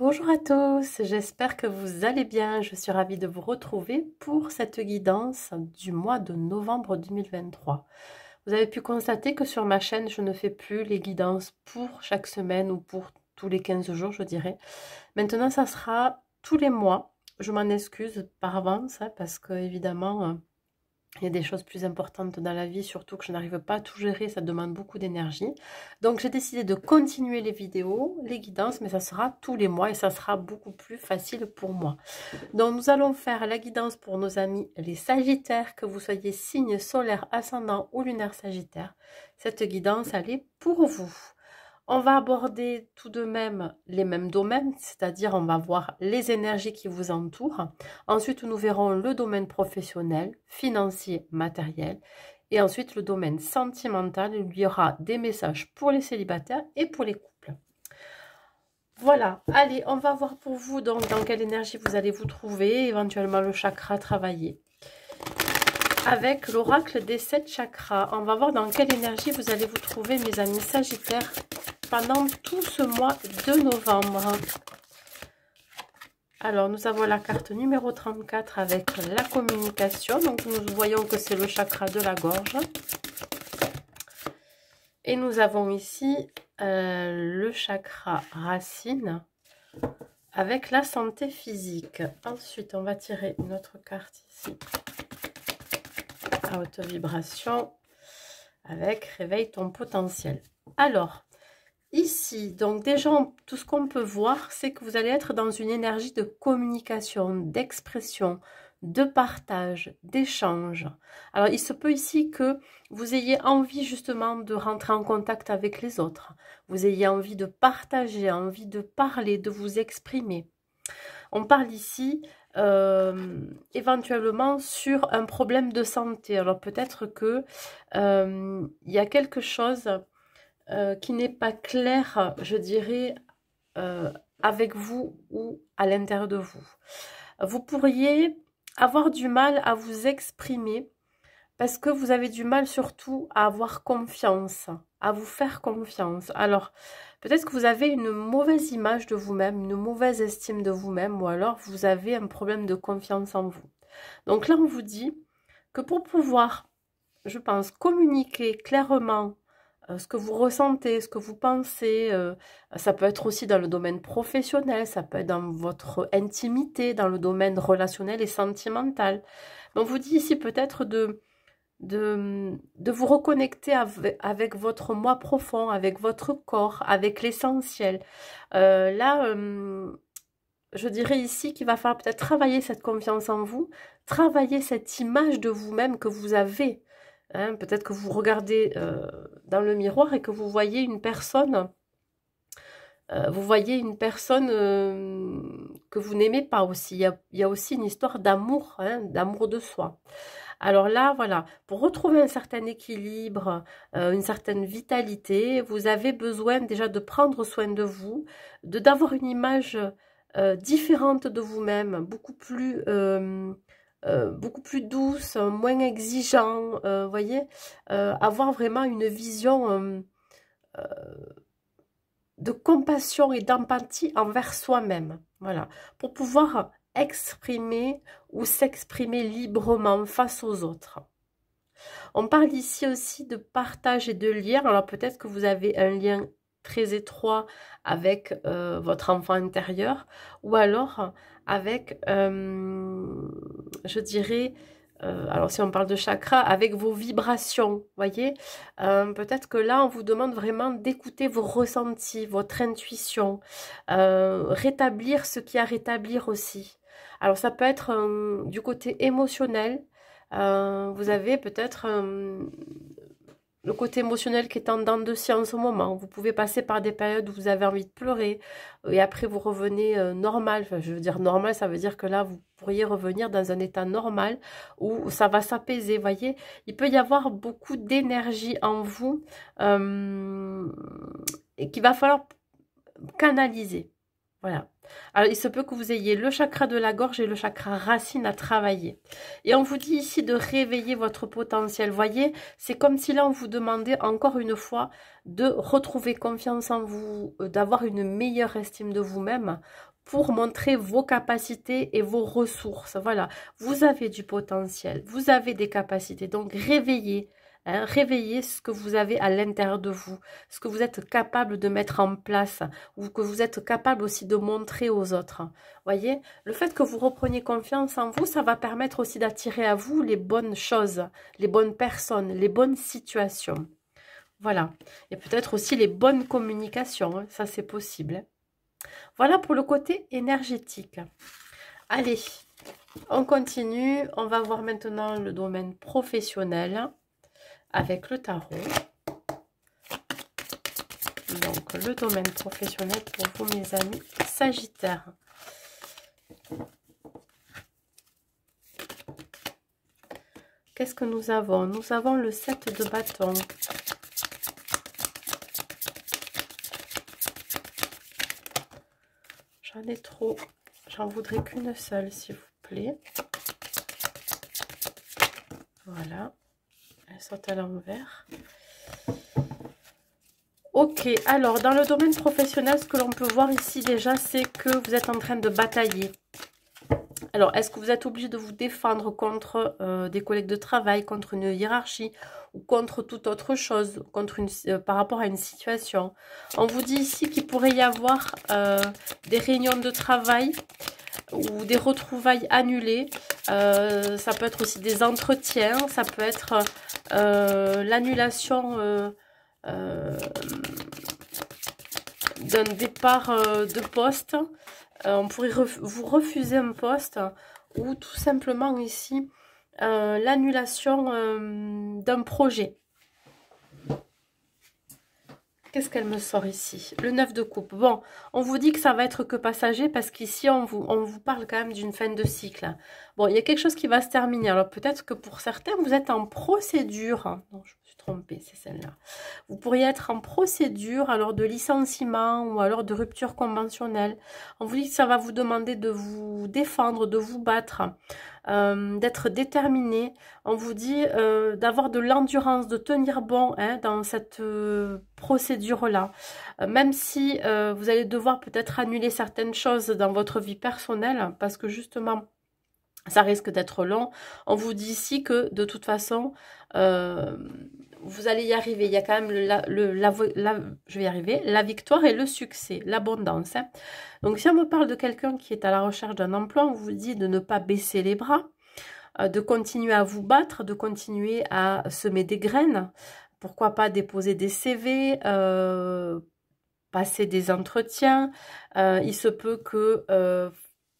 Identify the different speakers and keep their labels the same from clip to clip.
Speaker 1: Bonjour à tous, j'espère que vous allez bien. Je suis ravie de vous retrouver pour cette guidance du mois de novembre 2023. Vous avez pu constater que sur ma chaîne, je ne fais plus les guidances pour chaque semaine ou pour tous les 15 jours, je dirais. Maintenant, ça sera tous les mois. Je m'en excuse par avance, parce que évidemment, il y a des choses plus importantes dans la vie, surtout que je n'arrive pas à tout gérer, ça demande beaucoup d'énergie. Donc j'ai décidé de continuer les vidéos, les guidances, mais ça sera tous les mois et ça sera beaucoup plus facile pour moi. Donc nous allons faire la guidance pour nos amis les Sagittaires, que vous soyez signe solaire, ascendant ou lunaire Sagittaire. Cette guidance, elle est pour vous. On va aborder tout de même les mêmes domaines, c'est-à-dire on va voir les énergies qui vous entourent. Ensuite, nous verrons le domaine professionnel, financier, matériel. Et ensuite, le domaine sentimental, il y aura des messages pour les célibataires et pour les couples. Voilà, allez, on va voir pour vous donc dans quelle énergie vous allez vous trouver, éventuellement le chakra travaillé. Avec l'oracle des 7 chakras, on va voir dans quelle énergie vous allez vous trouver, mes amis Sagittaires, pendant tout ce mois de novembre. Alors, nous avons la carte numéro 34 avec la communication. Donc, nous voyons que c'est le chakra de la gorge. Et nous avons ici le chakra racine avec la santé physique. Ensuite, on va tirer une autre carte ici à haute vibration avec réveille ton potentiel. Alors, ici, donc déjà, tout ce qu'on peut voir, c'est que vous allez être dans une énergie de communication, d'expression, de partage, d'échange. Alors, il se peut ici que vous ayez envie justement de rentrer en contact avec les autres. Vous ayez envie de partager, envie de parler, de vous exprimer. On parle ici éventuellement sur un problème de santé. Alors, peut-être que il y a quelque chose qui n'est pas clair, je dirais, avec vous ou à l'intérieur de vous. Vous pourriez avoir du mal à vous exprimer parce que vous avez du mal surtout à avoir confiance, à vous faire confiance. Alors, peut-être que vous avez une mauvaise image de vous-même, une mauvaise estime de vous-même, ou alors vous avez un problème de confiance en vous. Donc là, on vous dit que pour pouvoir, je pense, communiquer clairement ce que vous ressentez, ce que vous pensez, ça peut être aussi dans le domaine professionnel, ça peut être dans votre intimité, dans le domaine relationnel et sentimental. Mais on vous dit ici peut-être de vous reconnecter avec votre moi profond, avec votre corps, avec l'essentiel. Je dirais ici qu'il va falloir peut-être travailler cette confiance en vous, travailler cette image de vous-même que vous avez. Hein, peut-être que vous regardez dans le miroir et que vous voyez une personne, que vous n'aimez pas aussi. Il y a aussi une histoire d'amour, hein, d'amour de soi. Alors là, voilà, pour retrouver un certain équilibre, une certaine vitalité, vous avez besoin déjà de prendre soin de vous, d'avoir une image différente de vous-même, beaucoup plus douce, moins exigeant, voyez, avoir vraiment une vision de compassion et d'empathie envers soi-même, voilà, pour pouvoir exprimer ou s'exprimer librement face aux autres. On parle ici aussi de partage et de lien. Alors peut-être que vous avez un lien très étroit avec votre enfant intérieur ou alors avec, je dirais, alors si on parle de chakra, avec vos vibrations, voyez, peut-être que là on vous demande vraiment d'écouter vos ressentis, votre intuition, rétablir ce qu'il y a à rétablir aussi. Alors ça peut être du côté émotionnel, vous avez peut-être le côté émotionnel qui est en dents de scie en ce moment. Vous pouvez passer par des périodes où vous avez envie de pleurer et après vous revenez normal. Enfin, je veux dire normal, ça veut dire que là, vous pourriez revenir dans un état normal où ça va s'apaiser. Voyez, il peut y avoir beaucoup d'énergie en vous et qu'il va falloir canaliser. Voilà. Alors, il se peut que vous ayez le chakra de la gorge et le chakra racine à travailler. Et on vous dit ici de réveiller votre potentiel. Voyez, c'est comme si là, on vous demandait encore une fois de retrouver confiance en vous, d'avoir une meilleure estime de vous-même pour montrer vos capacités et vos ressources. Voilà, vous avez du potentiel, vous avez des capacités, donc réveillez. Hein, réveillez ce que vous avez à l'intérieur de vous, ce que vous êtes capable de mettre en place, ou que vous êtes capable aussi de montrer aux autres. Voyez, le fait que vous repreniez confiance en vous, ça va permettre aussi d'attirer à vous les bonnes choses, les bonnes personnes, les bonnes situations. Voilà, et peut-être aussi les bonnes communications, hein, ça c'est possible. Voilà pour le côté énergétique. Allez, on continue, on va voir maintenant le domaine professionnel. Avec le tarot. Donc, le domaine professionnel pour vous, mes amis Sagittaires. Qu'est-ce que nous avons? Nous avons le 7 de bâton. J'en ai trop. J'en voudrais qu'une seule, s'il vous plaît. Voilà. Elle saute à l'envers. Ok, alors dans le domaine professionnel, ce que l'on peut voir ici déjà, c'est que vous êtes en train de batailler. Alors, est-ce que vous êtes obligé de vous défendre contre des collègues de travail, contre une hiérarchie ou contre toute autre chose, contre par rapport à une situation? On vous dit ici qu'il pourrait y avoir des réunions de travail ou des retrouvailles annulées. Ça peut être aussi des entretiens, ça peut être l'annulation d'un départ de poste. On pourrait vous refuser un poste ou tout simplement ici l'annulation d'un projet. Qu'est-ce qu'elle me sort ici? Le 9 de coupe. Bon, on vous dit que ça va être que passager parce qu'ici, on vous parle quand même d'une fin de cycle. Bon, il y a quelque chose qui va se terminer. Alors, peut-être que pour certains, vous êtes en procédure. Non, je me suis trompée, c'est celle-là. Vous pourriez être en procédure alors de licenciement ou alors de rupture conventionnelle. On vous dit que ça va vous demander de vous défendre, de vous battre. D'être déterminé, on vous dit d'avoir de l'endurance, de tenir bon hein, dans cette procédure-là. Même si vous allez devoir peut-être annuler certaines choses dans votre vie personnelle, parce que justement, ça risque d'être long. On vous dit ici que de toute façon, vous allez y arriver. Il y a quand même je vais y arriver, la victoire et le succès, l'abondance. Hein. Donc, si on me parle de quelqu'un qui est à la recherche d'un emploi, on vous dit de ne pas baisser les bras, de continuer à vous battre, de continuer à semer des graines. Pourquoi pas déposer des CV, passer des entretiens. Il se peut que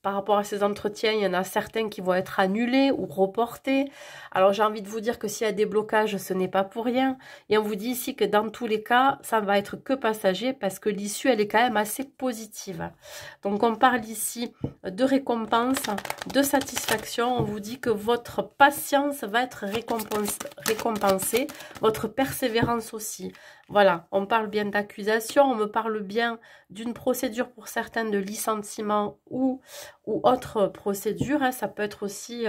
Speaker 1: par rapport à ces entretiens, il y en a certains qui vont être annulés ou reportés. Alors, j'ai envie de vous dire que s'il y a des blocages, ce n'est pas pour rien. Et on vous dit ici que dans tous les cas, ça va être que passager parce que l'issue, elle est quand même assez positive. Donc, on parle ici de récompense, de satisfaction. On vous dit que votre patience va être récompensée, votre persévérance aussi. Voilà, on parle bien d'accusation, on me parle bien d'une procédure pour certains de licenciement ou autre procédure. Hein. Ça peut être aussi,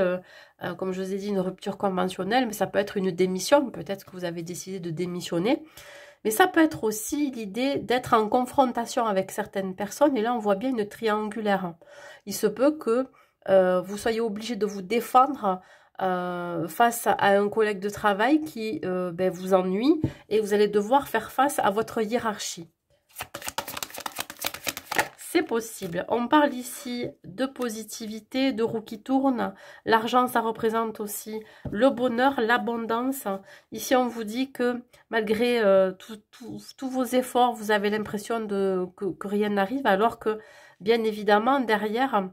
Speaker 1: comme je vous ai dit, une rupture conventionnelle, mais ça peut être une démission. Peut-être que vous avez décidé de démissionner. Mais ça peut être aussi l'idée d'être en confrontation avec certaines personnes. Et là, on voit bien une triangulaire. Il se peut que vous soyez obligé de vous défendre face à un collègue de travail qui vous ennuie et vous allez devoir faire face à votre hiérarchie. C'est possible. On parle ici de positivité, de roue qui tourne. L'argent, ça représente aussi le bonheur, l'abondance. Ici, on vous dit que malgré tous vos efforts, vous avez l'impression que rien n'arrive, alors que, bien évidemment, derrière,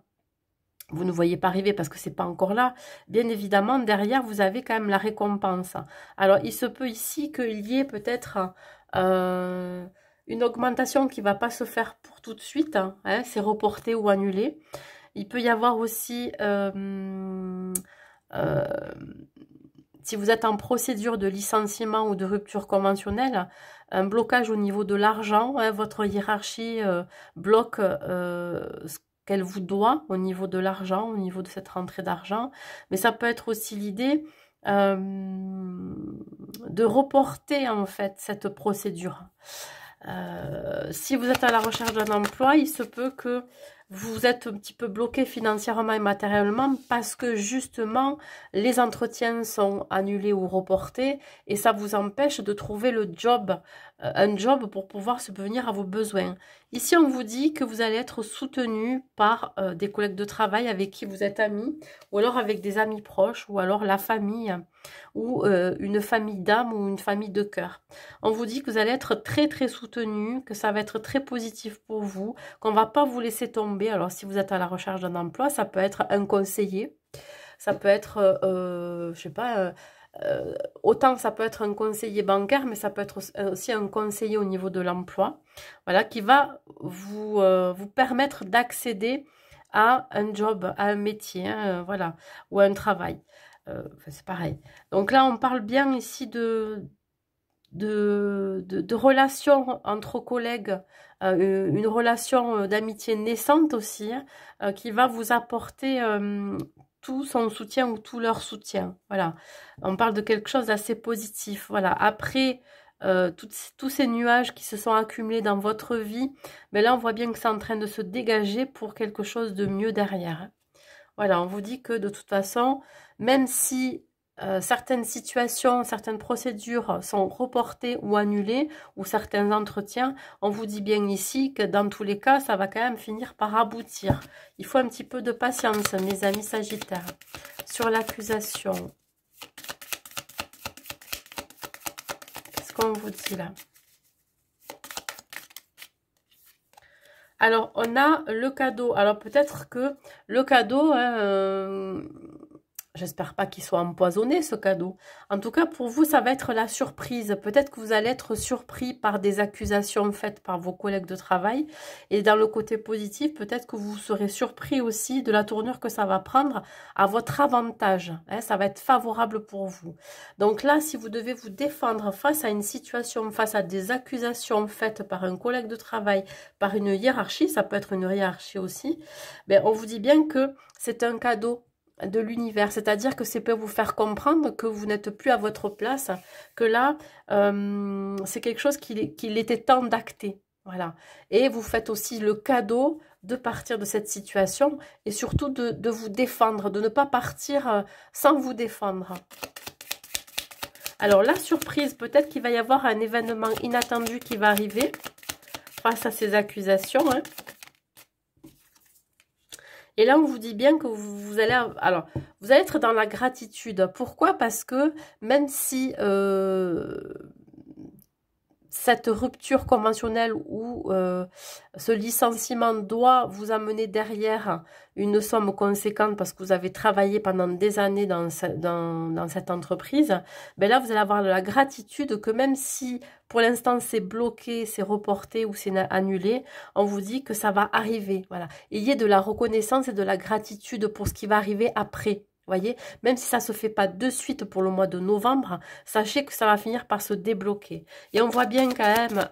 Speaker 1: vous ne voyez pas arriver parce que c'est pas encore là. Bien évidemment, derrière, vous avez quand même la récompense. Alors, il se peut ici qu'il y ait peut-être une augmentation qui va pas se faire pour tout de suite. Hein, c'est reporté ou annulé. Il peut y avoir aussi, si vous êtes en procédure de licenciement ou de rupture conventionnelle, un blocage au niveau de l'argent. Hein, votre hiérarchie bloque ce qu'elle vous doit au niveau de l'argent, au niveau de cette rentrée d'argent. Mais ça peut être aussi l'idée de reporter en fait cette procédure. Si vous êtes à la recherche d'un emploi, il se peut que vous êtes un petit peu bloqué financièrement et matériellement parce que justement les entretiens sont annulés ou reportés et ça vous empêche de trouver le job, un job pour pouvoir subvenir à vos besoins. Ici, on vous dit que vous allez être soutenu par des collègues de travail avec qui vous êtes amis, ou alors avec des amis proches, ou alors la famille, ou une famille d'âme ou une famille de cœur. On vous dit que vous allez être très très soutenu, que ça va être très positif pour vous, qu'on ne va pas vous laisser tomber. Alors si vous êtes à la recherche d'un emploi, ça peut être un conseiller, ça peut être, je sais pas, autant ça peut être un conseiller bancaire, mais ça peut être aussi un conseiller au niveau de l'emploi, voilà, qui va vous permettre d'accéder à un job, à un métier, hein, voilà, ou à un travail. Enfin, c'est pareil. Donc là, on parle bien ici de relations entre collègues, une relation d'amitié naissante aussi, hein, qui va vous apporter tout son soutien ou tout leur soutien. Voilà, on parle de quelque chose d'assez positif. Voilà, après tous ces nuages qui se sont accumulés dans votre vie, mais là on voit bien que c'est en train de se dégager pour quelque chose de mieux derrière, hein. Voilà, on vous dit que de toute façon, même si certaines situations, certaines procédures sont reportées ou annulées, ou certains entretiens, on vous dit bien ici que dans tous les cas, ça va quand même finir par aboutir. Il faut un petit peu de patience, mes amis Sagittaires. Sur l'accusation, qu'est-ce qu'on vous dit là? Alors, on a le cadeau. Alors, peut-être que le cadeau, hein, j'espère pas qu'il soit empoisonné, ce cadeau. En tout cas, pour vous, ça va être la surprise. Peut-être que vous allez être surpris par des accusations faites par vos collègues de travail. Et dans le côté positif, peut-être que vous serez surpris aussi de la tournure que ça va prendre à votre avantage, hein. Ça va être favorable pour vous. Donc là, si vous devez vous défendre face à une situation, face à des accusations faites par un collègue de travail, par une hiérarchie, ça peut être une hiérarchie aussi, ben, on vous dit bien que c'est un cadeau de l'univers, c'est-à-dire que c'est pour vous faire comprendre que vous n'êtes plus à votre place, que là, c'est quelque chose qu'il était temps d'acter. Voilà. Et vous faites aussi le cadeau de partir de cette situation et surtout de vous défendre, de ne pas partir sans vous défendre. Alors, la surprise, peut-être qu'il va y avoir un événement inattendu qui va arriver face à ces accusations, hein. Et là, on vous dit bien que vous allez... Alors, vous allez être dans la gratitude. Pourquoi? Parce que même si cette rupture conventionnelle ou ce licenciement doit vous amener derrière une somme conséquente parce que vous avez travaillé pendant des années dans cette entreprise, ben là, vous allez avoir de la gratitude que même si pour l'instant c'est bloqué, c'est reporté ou c'est annulé, on vous dit que ça va arriver. Voilà. Il y ait de la reconnaissance et de la gratitude pour ce qui va arriver après. Voyez, même si ça ne se fait pas de suite pour le mois de novembre, sachez que ça va finir par se débloquer. Et on voit bien quand même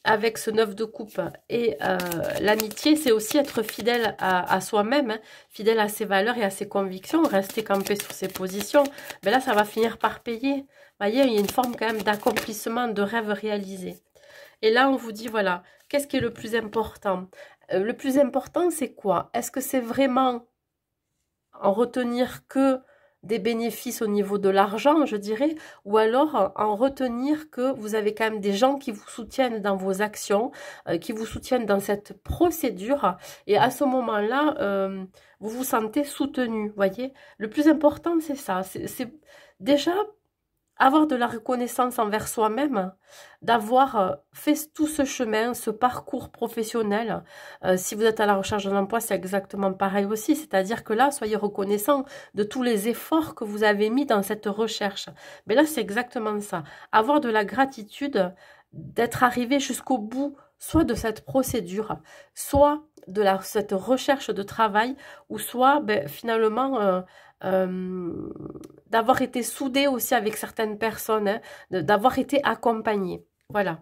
Speaker 1: avec ce 9 de coupe et l'amitié, c'est aussi être fidèle à soi-même, hein, fidèle à ses valeurs et à ses convictions, rester campé sur ses positions. Mais là, ça va finir par payer. Voyez, il y a une forme quand même d'accomplissement, de rêve réalisé. Et là, on vous dit, voilà, qu'est-ce qui est le plus important? Le plus important, c'est quoi? Est-ce que c'est vraiment en retenir que des bénéfices au niveau de l'argent, je dirais, ou alors en retenir que vous avez quand même des gens qui vous soutiennent dans vos actions, qui vous soutiennent dans cette procédure, et à ce moment-là, vous vous sentez soutenu, voyez. Le plus important, c'est ça, c'est déjà avoir de la reconnaissance envers soi-même, d'avoir fait tout ce chemin, ce parcours professionnel. Si vous êtes à la recherche d'un emploi, c'est exactement pareil aussi. C'est-à-dire que là, soyez reconnaissant de tous les efforts que vous avez mis dans cette recherche. Mais là, c'est exactement ça. Avoir de la gratitude, d'être arrivé jusqu'au bout, soit de cette procédure, soit de cette recherche de travail, ou soit ben, finalement... d'avoir été soudé aussi avec certaines personnes, hein, d'avoir été accompagné. Voilà.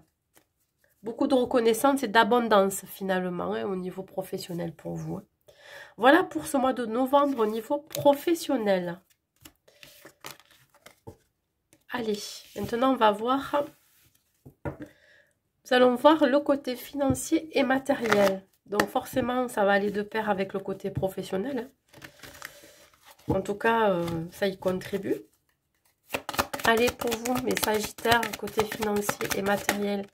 Speaker 1: Beaucoup de reconnaissance et d'abondance finalement, hein, au niveau professionnel pour vous, hein. Voilà pour ce mois de novembre au niveau professionnel. Allez, maintenant on va voir... Nous allons voir le côté financier et matériel. Donc forcément, ça va aller de pair avec le côté professionnel, hein. En tout cas, ça y contribue. Allez, pour vous, mes Sagittaires, côté financier et matériel,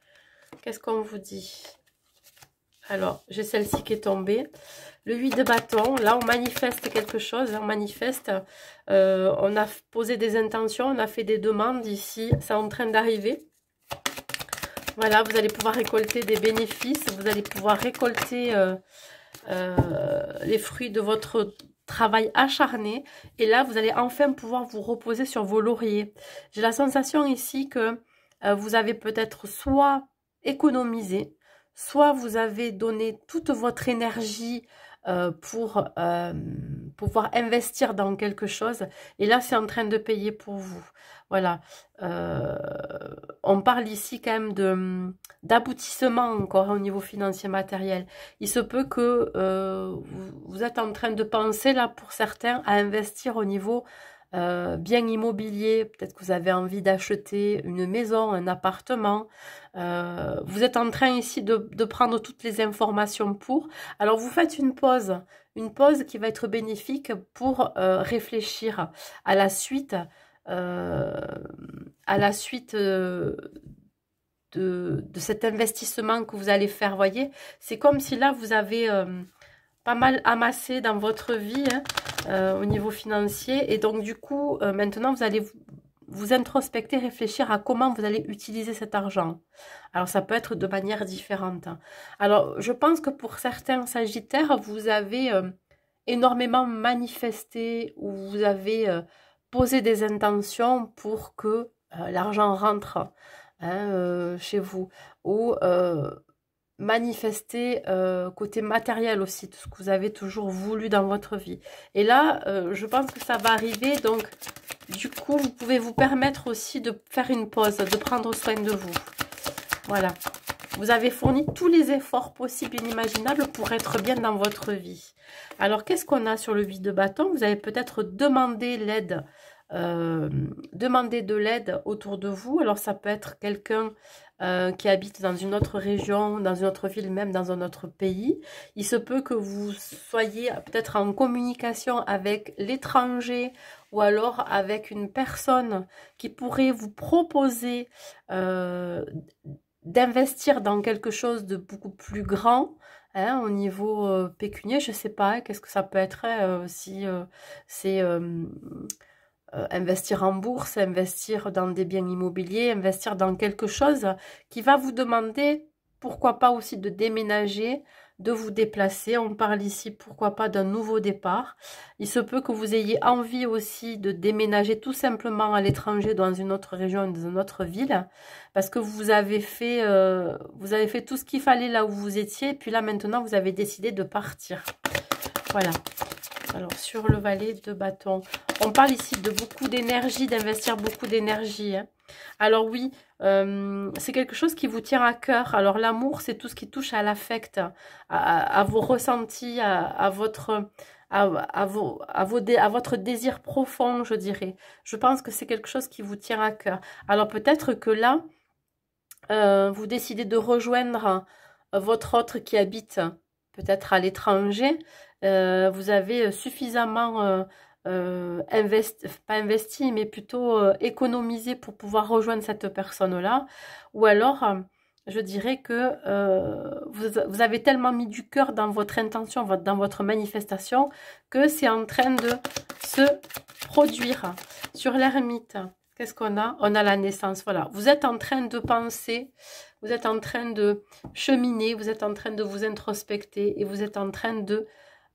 Speaker 1: qu'est-ce qu'on vous dit? Alors, j'ai celle-ci qui est tombée. Le 8 de bâton, là, on manifeste quelque chose. On manifeste, on a posé des intentions, on a fait des demandes ici. C'est en train d'arriver. Voilà, vous allez pouvoir récolter des bénéfices. Vous allez pouvoir récolter les fruits de votre travail acharné. Et là, vous allez enfin pouvoir vous reposer sur vos lauriers. J'ai la sensation ici que vous avez peut-être soit économisé, soit vous avez donné toute votre énergie pour pouvoir investir dans quelque chose. Et là, c'est en train de payer pour vous. Voilà. On parle ici quand même d'aboutissement encore au niveau financier matériel. Il se peut que vous êtes en train de penser, là, pour certains, à investir au niveau bien immobilier. Peut-être que vous avez envie d'acheter une maison, un appartement. Vous êtes en train ici de prendre toutes les informations pour. Alors, vous faites une pause qui va être bénéfique pour réfléchir à la suite, de cet investissement que vous allez faire. Voyez, c'est comme si là, vous avez pas mal amassé dans votre vie, hein, au niveau financier. Et donc, du coup, maintenant, vous allez vous introspecter, réfléchir à comment vous allez utiliser cet argent. Alors, ça peut être de manière différente, hein. Alors, je pense que pour certains Sagittaires, vous avez énormément manifesté ou vous avez posé des intentions pour que l'argent rentre, hein, chez vous. Ou manifester côté matériel aussi, tout ce que vous avez toujours voulu dans votre vie. Et là, je pense que ça va arriver, donc du coup, vous pouvez vous permettre aussi de faire une pause, de prendre soin de vous. Voilà. Vous avez fourni tous les efforts possibles et inimaginables pour être bien dans votre vie. Alors, qu'est-ce qu'on a sur le 8 de bâton? Vous avez peut-être demandé l'aide, demander de l'aide autour de vous. Alors, ça peut être quelqu'un qui habite dans une autre région, dans une autre ville, même dans un autre pays. Il se peut que vous soyez peut-être en communication avec l'étranger ou alors avec une personne qui pourrait vous proposer d'investir dans quelque chose de beaucoup plus grand, hein, au niveau pécunier. Je sais pas, qu'est-ce que ça peut être, si c'est investir en bourse, investir dans des biens immobiliers, investir dans quelque chose qui va vous demander, pourquoi pas aussi de déménager, de vous déplacer. On parle ici, pourquoi pas, d'un nouveau départ. Il se peut que vous ayez envie aussi de déménager tout simplement à l'étranger, dans une autre région, dans une autre ville, parce que vous avez fait tout ce qu'il fallait là où vous étiez, et puis là maintenant vous avez décidé de partir. Voilà. Alors, sur le valet de bâton, on parle ici de beaucoup d'énergie, d'investir beaucoup d'énergie, hein. Alors oui, c'est quelque chose qui vous tient à cœur. Alors l'amour, c'est tout ce qui touche à l'affect, à vos ressentis, à votre désir profond, je dirais. Je pense que c'est quelque chose qui vous tient à cœur. Alors peut-être que là, vous décidez de rejoindre votre autre qui habite peut-être à l'étranger. Vous avez suffisamment pas investi, mais plutôt économisé pour pouvoir rejoindre cette personne-là. Ou alors, je dirais que vous avez tellement mis du cœur dans votre intention, dans votre manifestation, que c'est en train de se produire. Sur l'ermite, qu'est-ce qu'on a? On a la naissance, voilà. Vous êtes en train de penser, vous êtes en train de cheminer, vous êtes en train de vous introspecter et vous êtes en train de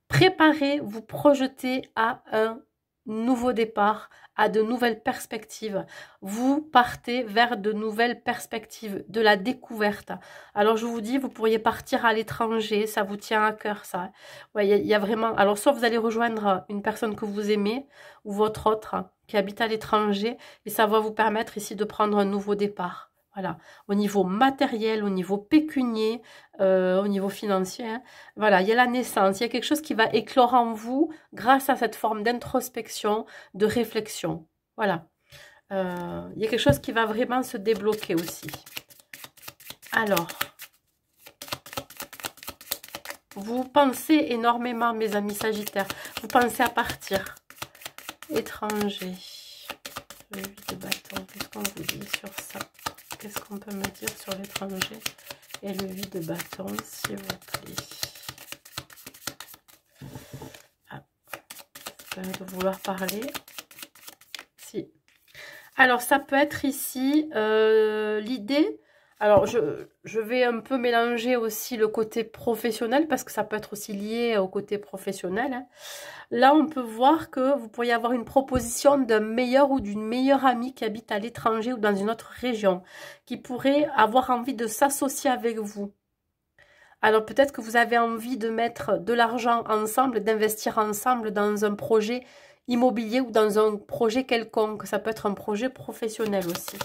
Speaker 1: préparer, vous projeter à un nouveau départ, à de nouvelles perspectives. Vous partez vers de nouvelles perspectives, de la découverte. Alors je vous dis, vous pourriez partir à l'étranger, ça vous tient à cœur ça. Ouais, il y a vraiment... Alors soit vous allez rejoindre une personne que vous aimez, ou votre autre qui habite à l'étranger, et ça va vous permettre ici de prendre un nouveau départ. Voilà, au niveau matériel, au niveau pécunier, au niveau financier, hein. Voilà, il y a la naissance, il y a quelque chose qui va éclore en vous grâce à cette forme d'introspection, de réflexion. Voilà, il y a quelque chose qui va vraiment se débloquer aussi. Alors, Vous pensez énormément, mes amis Sagittaires. Vous pensez à partir. Étranger. Le 8 de bâton. Qu'est-ce qu'on vous dit sur ça? Qu'est-ce qu'on peut me dire sur l'étranger et le 8 de bâton, s'il vous plaît? Ah, de vouloir parler. Si. Alors, ça peut être ici l'idée. Alors, je vais un peu mélanger aussi le côté professionnel parce que ça peut être aussi lié au côté professionnel. Hein. Là, on peut voir que vous pourriez avoir une proposition d'un meilleur ou d'une meilleure amie qui habite à l'étranger ou dans une autre région, qui pourrait avoir envie de s'associer avec vous. Alors, peut-être que vous avez envie de mettre de l'argent ensemble, d'investir ensemble dans un projet immobilier ou dans un projet quelconque. Ça peut être un projet professionnel aussi.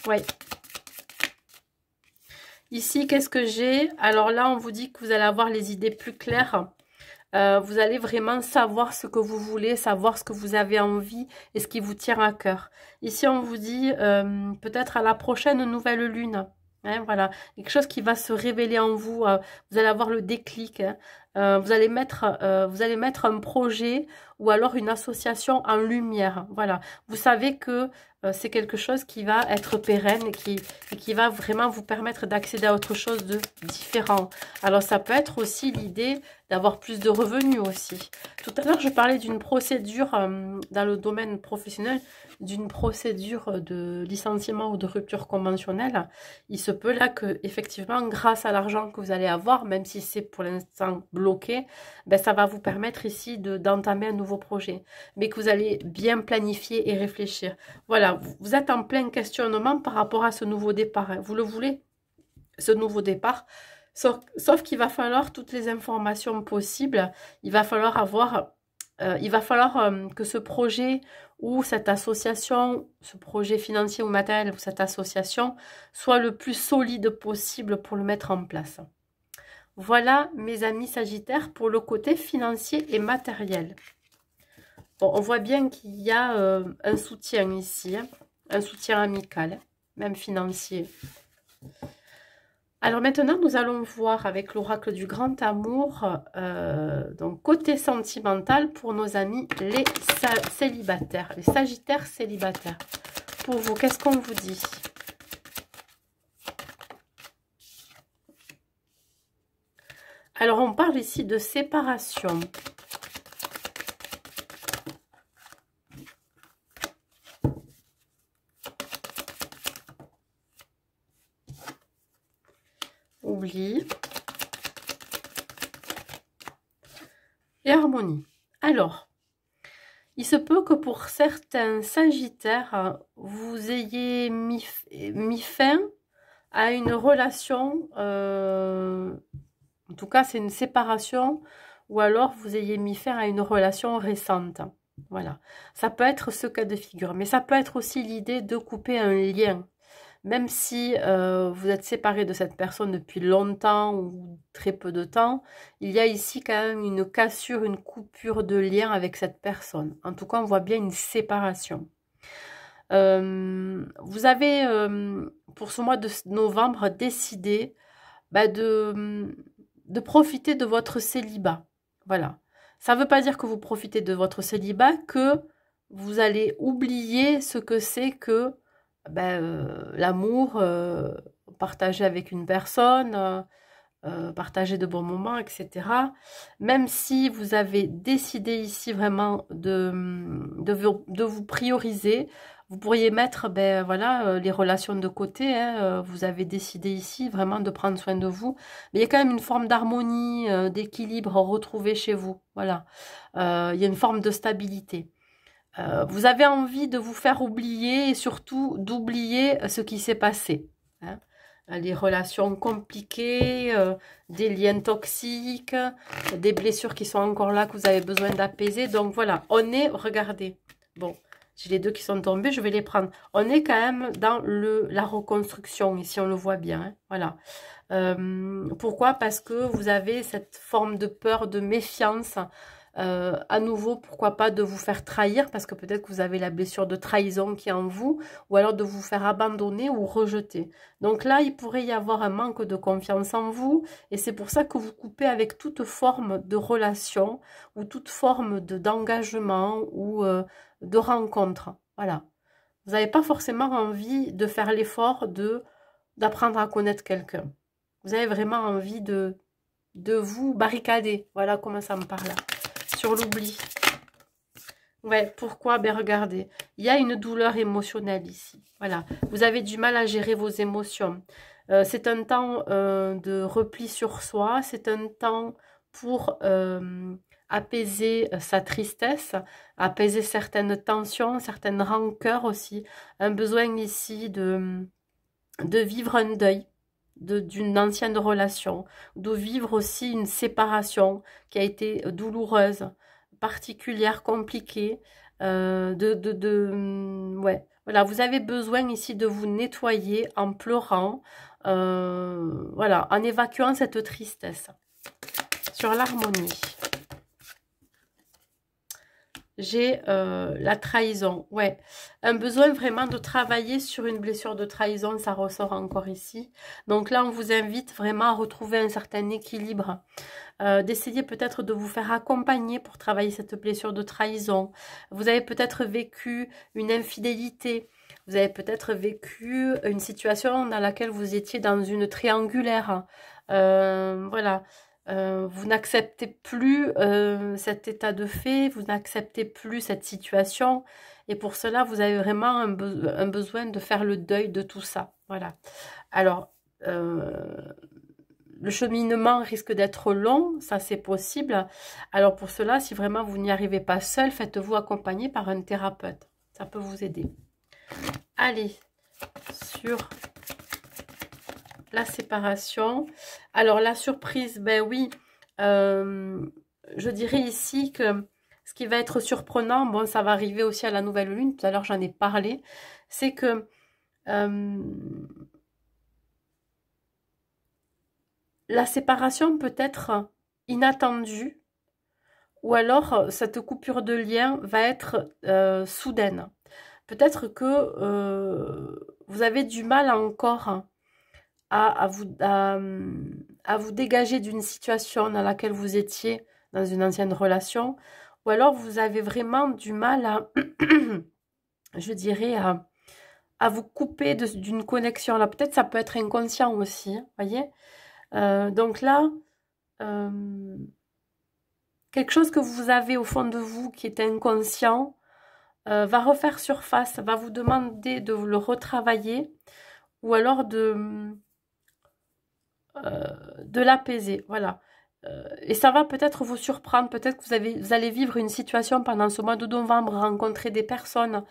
Speaker 1: Oui. Ici, qu'est-ce que j'ai? Alors là, on vous dit que vous allez avoir les idées plus claires. Vous allez vraiment savoir ce que vous voulez, savoir ce que vous avez envie et ce qui vous tient à cœur. Ici, on vous dit peut-être à la prochaine nouvelle lune. Hein, voilà, quelque chose qui va se révéler en vous. Vous allez avoir le déclic. Hein. Vous allez mettre un projet ou alors une association en lumière. Voilà, vous savez que c'est quelque chose qui va être pérenne et qui va vraiment vous permettre d'accéder à autre chose de différent. Alors, ça peut être aussi l'idée d'avoir plus de revenus aussi. Tout à l'heure, je parlais d'une procédure dans le domaine professionnel, d'une procédure de licenciement ou de rupture conventionnelle. Il se peut là que, effectivement, grâce à l'argent que vous allez avoir, même si c'est pour l'instant bloqué, ben, ça va vous permettre ici d'entamer un nouveau projet. Mais que vous allez bien planifier et réfléchir. Voilà, vous êtes en plein questionnement par rapport à ce nouveau départ. Hein. Vous le voulez, ce nouveau départ. Sauf qu'il va falloir toutes les informations possibles. Il va falloir avoir... que ce projet ou cette association, ce projet financier ou matériel ou cette association soit le plus solide possible pour le mettre en place. Voilà, mes amis Sagittaires, pour le côté financier et matériel. Bon, on voit bien qu'il y a un soutien ici, hein, un soutien amical, même financier. Alors maintenant, nous allons voir avec l'oracle du grand amour, donc côté sentimental pour nos amis les célibataires, les sagittaires célibataires. Pour vous, qu'est-ce qu'on vous dit? Alors, on parle ici de séparation. Oubli. Et harmonie. Alors, il se peut que pour certains sagittaires, vous ayez mis fin à une relation, en tout cas c'est une séparation, ou alors vous ayez mis fin à une relation récente. Voilà, ça peut être ce cas de figure, mais ça peut être aussi l'idée de couper un lien. Même si vous êtes séparé de cette personne depuis longtemps ou très peu de temps, il y a ici quand même une cassure, une coupure de lien avec cette personne. En tout cas, on voit bien une séparation. Vous avez, pour ce mois de novembre, décidé de profiter de votre célibat. Voilà. Ça ne veut pas dire que vous profitez de votre célibat, que vous allez oublier ce que c'est que l'amour, partager avec une personne, partager de bons moments, etc. Même si vous avez décidé ici vraiment de vous prioriser, vous pourriez mettre les relations de côté. Hein, vous avez décidé ici vraiment de prendre soin de vous. Mais il y a quand même une forme d'harmonie, d'équilibre retrouvé chez vous. Voilà. Il y a une forme de stabilité. Vous avez envie de vous faire oublier et surtout d'oublier ce qui s'est passé. Hein. Les relations compliquées, des liens toxiques, des blessures qui sont encore là que vous avez besoin d'apaiser. Donc voilà, on est, regardez, bon, j'ai les deux qui sont tombés, je vais les prendre. On est quand même dans la reconstruction, ici on le voit bien, hein, voilà. Pourquoi? Parce que vous avez cette forme de peur, de méfiance, À nouveau, pourquoi pas de vous faire trahir, parce que peut-être que vous avez la blessure de trahison qui est en vous, ou alors de vous faire abandonner ou rejeter. Donc là, il pourrait y avoir un manque de confiance en vous, et c'est pour ça que vous coupez avec toute forme de relation, ou toute forme d'engagement, ou de rencontre. Voilà. Vous n'avez pas forcément envie de faire l'effort d'apprendre à connaître quelqu'un. Vous avez vraiment envie de vous barricader. Voilà comment ça me parle là. Sur l'oubli. Ouais, pourquoi? Ben regardez, il y a une douleur émotionnelle ici. Voilà, vous avez du mal à gérer vos émotions. C'est un temps de repli sur soi, c'est un temps pour apaiser sa tristesse, apaiser certaines tensions, certaines rancœurs aussi. Un besoin ici de vivre un deuil d'une ancienne relation, de vivre aussi une séparation qui a été douloureuse, particulière, compliquée, ouais, voilà, vous avez besoin ici de vous nettoyer en pleurant, voilà, en évacuant cette tristesse. Sur l'harmonie, j'ai la trahison, ouais, un besoin vraiment de travailler sur une blessure de trahison, ça ressort encore ici. Donc là, on vous invite vraiment à retrouver un certain équilibre, d'essayer peut-être de vous faire accompagner pour travailler cette blessure de trahison. Vous avez peut-être vécu une infidélité, vous avez peut-être vécu une situation dans laquelle vous étiez dans une triangulaire, voilà. Vous n'acceptez plus cet état de fait, vous n'acceptez plus cette situation, et pour cela, vous avez vraiment un besoin de faire le deuil de tout ça. Voilà. Alors, le cheminement risque d'être long, ça c'est possible. Alors pour cela, si vraiment vous n'y arrivez pas seul, faites-vous accompagner par un thérapeute. Ça peut vous aider. Allez, sur la séparation. Alors la surprise, ben oui, je dirais ici que ce qui va être surprenant, bon ça va arriver aussi à la nouvelle lune, tout à l'heure j'en ai parlé, c'est que la séparation peut être inattendue, ou alors cette coupure de lien va être soudaine. Peut-être que vous avez du mal encore à vous dégager d'une situation dans laquelle vous étiez dans une ancienne relation, ou alors vous avez vraiment du mal à, je dirais, à vous couper d'une connexion. Là, peut-être ça peut être inconscient aussi, voyez. Donc là, quelque chose que vous avez au fond de vous qui est inconscient va refaire surface, va vous demander de le retravailler, ou alors de l'apaiser, voilà. Et ça va peut-être vous surprendre, peut-être que vous allez vivre une situation pendant ce mois de novembre, rencontrer des personnes,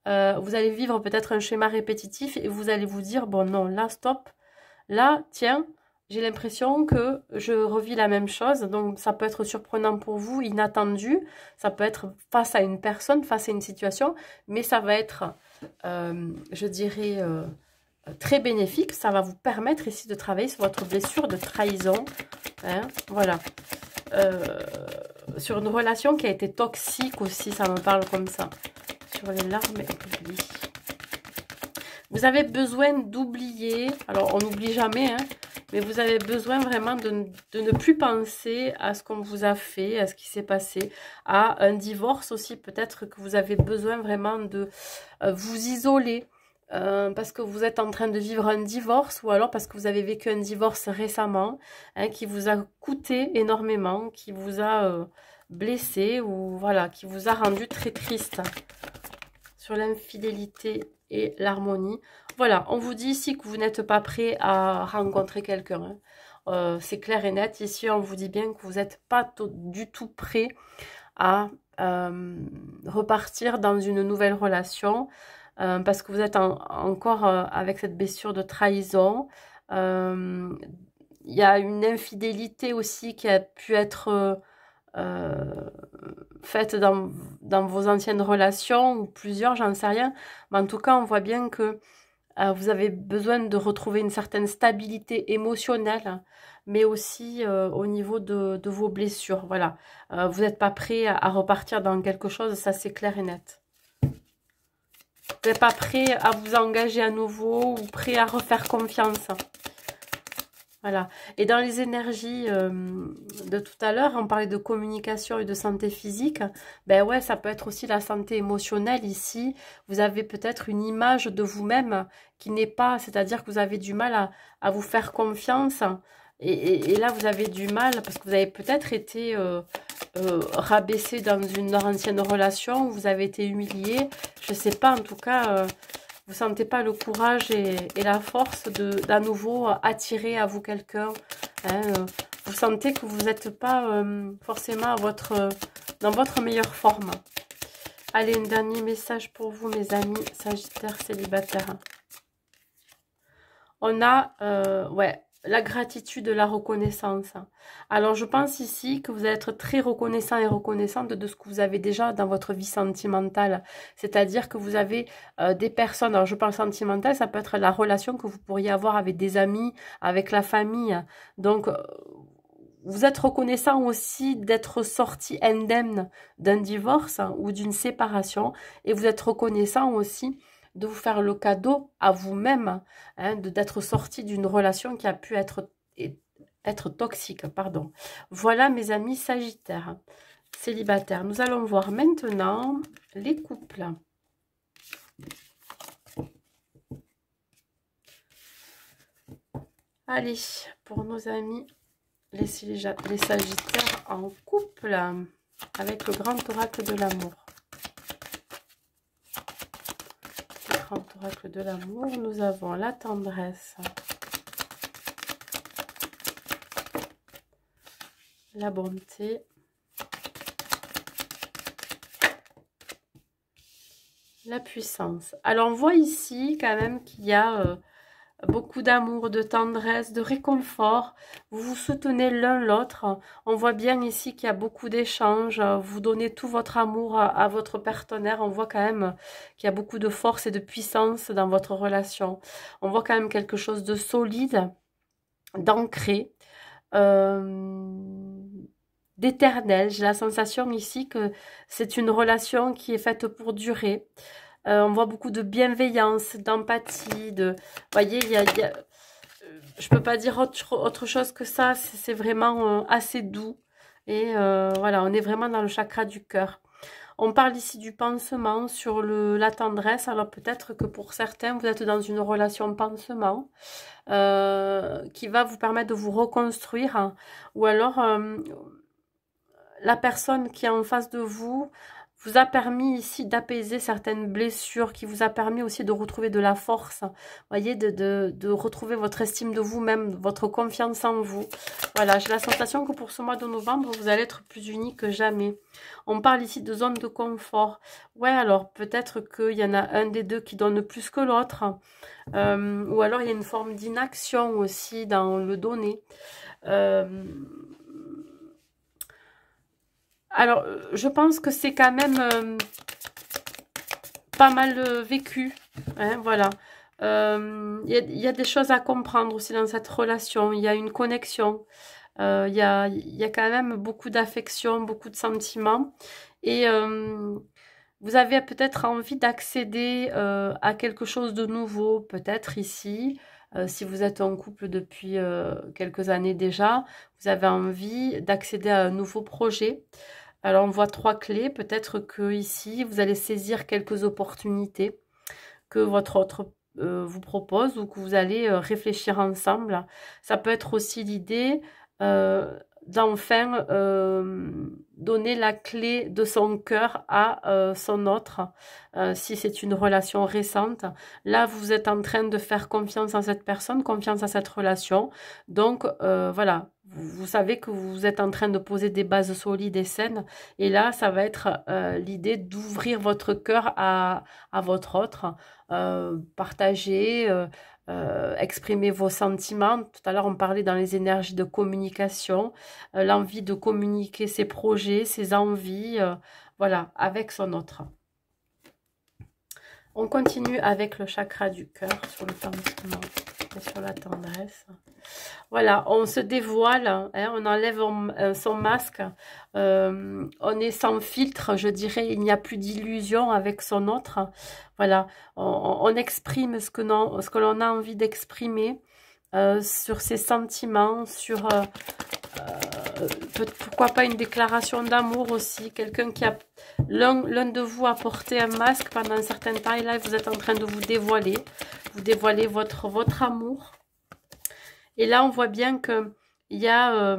Speaker 1: vous allez vivre peut-être un schéma répétitif et vous allez vous dire, bon non, là stop, là tiens, j'ai l'impression que je revis la même chose, donc ça peut être surprenant pour vous, inattendu, ça peut être face à une personne, face à une situation, mais ça va être, je dirais, très bénéfique. Ça va vous permettre ici de travailler sur votre blessure de trahison, hein, voilà. Sur une relation qui a été toxique aussi, ça me parle comme ça. Sur les larmes et l'oubli. Vous avez besoin d'oublier, alors on n'oublie jamais, hein, mais vous avez besoin vraiment de ne plus penser à ce qu'on vous a fait, à ce qui s'est passé, à un divorce aussi, peut-être que vous avez besoin vraiment de vous isoler, parce que vous êtes en train de vivre un divorce, ou alors parce que vous avez vécu un divorce récemment, hein, qui vous a coûté énormément, qui vous a blessé, ou voilà, qui vous a rendu très triste. Sur l'infidélité et l'harmonie. Voilà, on vous dit ici que vous n'êtes pas prêt à rencontrer quelqu'un. Hein. C'est clair et net. Ici, on vous dit bien que vous n'êtes pas du tout prêt à repartir dans une nouvelle relation, parce que vous êtes encore avec cette blessure de trahison. Il y a une infidélité aussi qui a pu être faites dans vos anciennes relations, ou plusieurs, j'en sais rien. Mais en tout cas, on voit bien que Vous avez besoin de retrouver une certaine stabilité émotionnelle, mais aussi au niveau de vos blessures. Voilà. Vous n'êtes pas prêt à repartir dans quelque chose, ça c'est clair et net. Vous n'êtes pas prêt à vous engager à nouveau ou prêt à refaire confiance. Voilà. Et dans les énergies de tout à l'heure, on parlait de communication et de santé physique. Ben ouais, ça peut être aussi la santé émotionnelle ici. Vous avez peut-être une image de vous-même qui n'est pas, c'est-à-dire que vous avez du mal à vous faire confiance. Et là, vous avez du mal parce que vous avez peut-être été rabaissé dans une ancienne relation, vous avez été humilié. Je ne sais pas, en tout cas... vous sentez pas le courage et la force d'à nouveau attirer à vous quelqu'un. Hein, vous sentez que vous n'êtes pas forcément dans votre meilleure forme. Allez, un dernier message pour vous, mes amis Sagittaires célibataires. On a, ouais, la gratitude, la reconnaissance. Alors, je pense ici que vous allez être très reconnaissant et reconnaissante de ce que vous avez déjà dans votre vie sentimentale. C'est-à-dire que vous avez des personnes, alors je parle sentimentale, ça peut être la relation que vous pourriez avoir avec des amis, avec la famille. Donc, vous êtes reconnaissant aussi d'être sorti indemne d'un divorce ou d'une séparation. Et vous êtes reconnaissant aussi de vous faire le cadeau à vous-même, hein, d'être sorti d'une relation qui a pu être toxique. Pardon. Voilà mes amis Sagittaires, célibataires. Nous allons voir maintenant les couples. Allez, pour nos amis les Sagittaires en couple, avec le grand oracle de l'amour. Oracle de l'amour, nous avons la tendresse, la bonté, la puissance. Alors on voit ici quand même qu'il y a beaucoup d'amour, de tendresse, de réconfort. Vous vous soutenez l'un l'autre. On voit bien ici qu'il y a beaucoup d'échanges. Vous donnez tout votre amour à votre partenaire. On voit quand même qu'il y a beaucoup de force et de puissance dans votre relation. On voit quand même quelque chose de solide, d'ancré, d'éternel. J'ai la sensation ici que c'est une relation qui est faite pour durer. On voit beaucoup de bienveillance, d'empathie, vous voyez, je peux pas dire autre chose que ça, c'est vraiment assez doux. Et voilà, on est vraiment dans le chakra du cœur. On parle ici du pansement sur la tendresse. Alors peut-être que pour certains, vous êtes dans une relation pansement qui va vous permettre de vous reconstruire. Hein, ou alors, la personne qui est en face de vous vous a permis ici d'apaiser certaines blessures, qui vous a permis aussi de retrouver de la force, vous voyez, de retrouver votre estime de vous-même, votre confiance en vous. Voilà, j'ai la sensation que pour ce mois de novembre, vous allez être plus unis que jamais. On parle ici de zone de confort. Ouais, alors peut-être qu'il y en a un des deux qui donne plus que l'autre, ou alors il y a une forme d'inaction aussi dans le donner. Alors, je pense que c'est quand même pas mal vécu. Hein, voilà. Il y a des choses à comprendre aussi dans cette relation. Il y a une connexion. Il y a quand même beaucoup d'affection, beaucoup de sentiments. Et vous avez peut-être envie d'accéder à quelque chose de nouveau, peut-être ici. Si vous êtes en couple depuis quelques années déjà, vous avez envie d'accéder à un nouveau projet. Alors, on voit 3 clés. Peut-être que ici, vous allez saisir quelques opportunités que votre autre vous propose ou que vous allez réfléchir ensemble. Ça peut être aussi l'idée d'enfin donner la clé de son cœur à son autre, si c'est une relation récente. Là, vous êtes en train de faire confiance en cette personne, confiance à cette relation. Donc, voilà, vous savez que vous êtes en train de poser des bases solides et saines. Et là, ça va être l'idée d'ouvrir votre cœur à votre autre, partager, exprimer vos sentiments. Tout à l'heure, on parlait dans les énergies de communication, l'envie de communiquer ses projets, ses envies, voilà, avec son autre. On continue avec le chakra du cœur sur le pansement et sur la tendresse. Voilà, on se dévoile, hein, on enlève son masque, on est sans filtre, je dirais, il n'y a plus d'illusion avec son autre. Voilà, on exprime ce que l'on a envie d'exprimer sur ses sentiments, sur pourquoi pas une déclaration d'amour aussi, quelqu'un qui a l'un de vous a porté un masque pendant un certain temps et là vous êtes en train de vous dévoiler votre amour. Et là on voit bien que il y a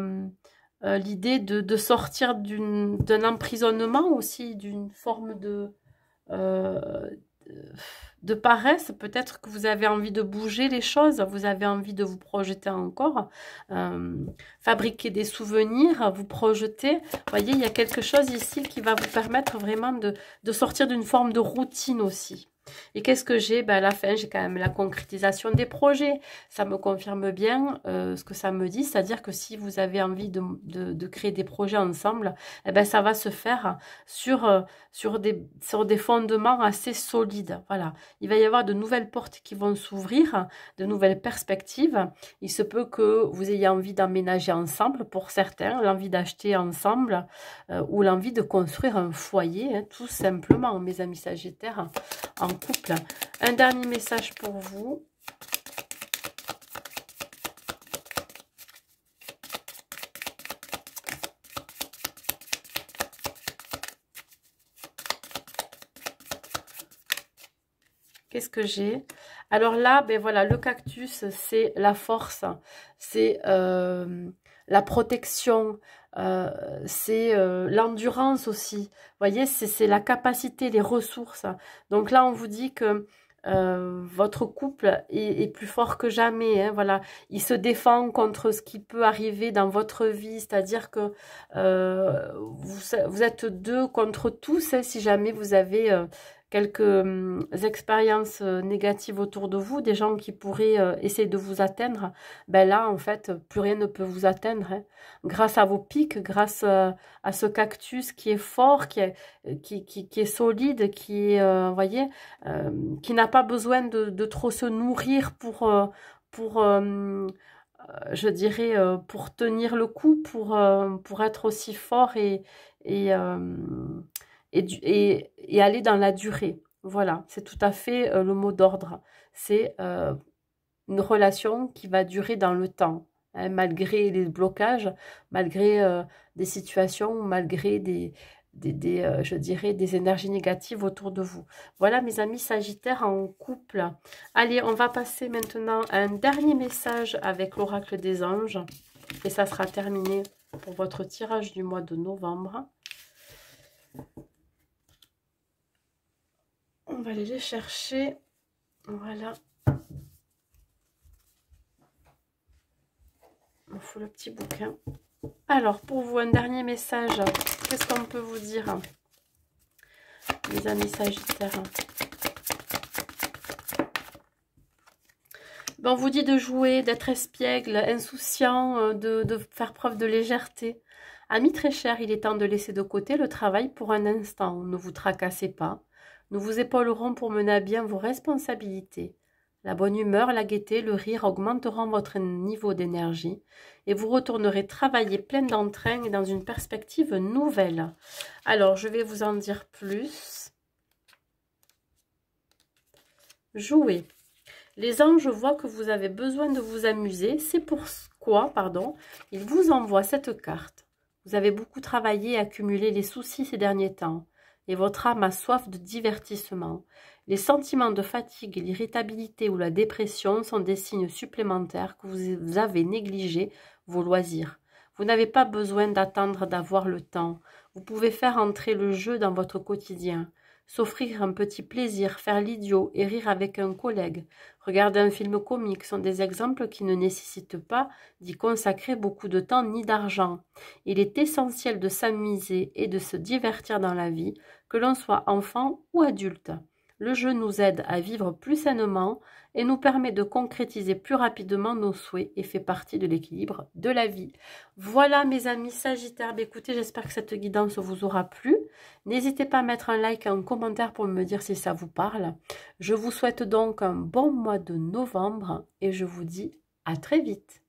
Speaker 1: l'idée de sortir d'un emprisonnement aussi, d'une forme euh, de paresse. Peut-être que vous avez envie de bouger les choses, vous avez envie de vous projeter encore, fabriquer des souvenirs, vous projeter. Vous voyez, il y a quelque chose ici qui va vous permettre vraiment de sortir d'une forme de routine aussi. Et qu'est-ce que j'ai? Ben à la fin, j'ai quand même la concrétisation des projets. Ça me confirme bien ce que ça me dit, c'est-à-dire que si vous avez envie de créer des projets ensemble, eh ben, ça va se faire sur des fondements assez solides. Voilà. Il va y avoir de nouvelles portes qui vont s'ouvrir, de nouvelles perspectives. Il se peut que vous ayez envie d'emménager ensemble pour certains, l'envie d'acheter ensemble ou l'envie de construire un foyer, hein, tout simplement, mes amis sagittaires, en couple. Un dernier message pour vous. Qu'est-ce que j'ai? Alors là, ben voilà, le cactus, c'est la force, c'est la protection, c'est l'endurance aussi. Vous voyez, c'est la capacité, les ressources. Donc là, on vous dit que votre couple est plus fort que jamais. Hein, voilà, il se défend contre ce qui peut arriver dans votre vie, c'est-à-dire que vous êtes deux contre tous. Hein, si jamais vous avez quelques expériences négatives autour de vous, des gens qui pourraient essayer de vous atteindre, ben là, en fait, plus rien ne peut vous atteindre. Hein. Grâce à vos pics, grâce à ce cactus qui est fort, qui est solide, qui est, voyez, qui n'a pas besoin de trop se nourrir pour je dirais, pour tenir le coup, pour être aussi fort et, et aller dans la durée. Voilà, c'est tout à fait le mot d'ordre. C'est une relation qui va durer dans le temps, hein, malgré les blocages, malgré des situations, malgré je dirais, des énergies négatives autour de vous. Voilà, mes amis sagittaires en couple. Allez, on va passer maintenant à un dernier message avec l'oracle des anges. Et ça sera terminé pour votre tirage du mois de novembre. On va aller les chercher. Voilà. Il faut le petit bouquin. Alors, pour vous, un dernier message. Qu'est-ce qu'on peut vous dire, les amis sagittaires? Ben, on vous dit de jouer, d'être espiègle, insouciant, de faire preuve de légèreté. Amis très chers, il est temps de laisser de côté le travail pour un instant. Ne vous tracassez pas. Nous vous épaulerons pour mener à bien vos responsabilités. La bonne humeur, la gaieté, le rire augmenteront votre niveau d'énergie et vous retournerez travailler plein d'entrain et dans une perspective nouvelle. Alors, je vais vous en dire plus. Jouez. Les anges voient que vous avez besoin de vous amuser. C'est pourquoi, ils vous envoient cette carte. Vous avez beaucoup travaillé et accumulé les soucis ces derniers temps. Et votre âme a soif de divertissement. Les sentiments de fatigue, l'irritabilité ou la dépression sont des signes supplémentaires que vous avez négligé vos loisirs. Vous n'avez pas besoin d'attendre d'avoir le temps. Vous pouvez faire entrer le jeu dans votre quotidien. S'offrir un petit plaisir, faire l'idiot et rire avec un collègue, regarder un film comique sont des exemples qui ne nécessitent pas d'y consacrer beaucoup de temps ni d'argent. Il est essentiel de s'amuser et de se divertir dans la vie, que l'on soit enfant ou adulte. Le jeu nous aide à vivre plus sainement et nous permet de concrétiser plus rapidement nos souhaits et fait partie de l'équilibre de la vie. Voilà mes amis Sagittaires, écoutez, j'espère que cette guidance vous aura plu. N'hésitez pas à mettre un like et un commentaire pour me dire si ça vous parle. Je vous souhaite donc un bon mois de novembre et je vous dis à très vite.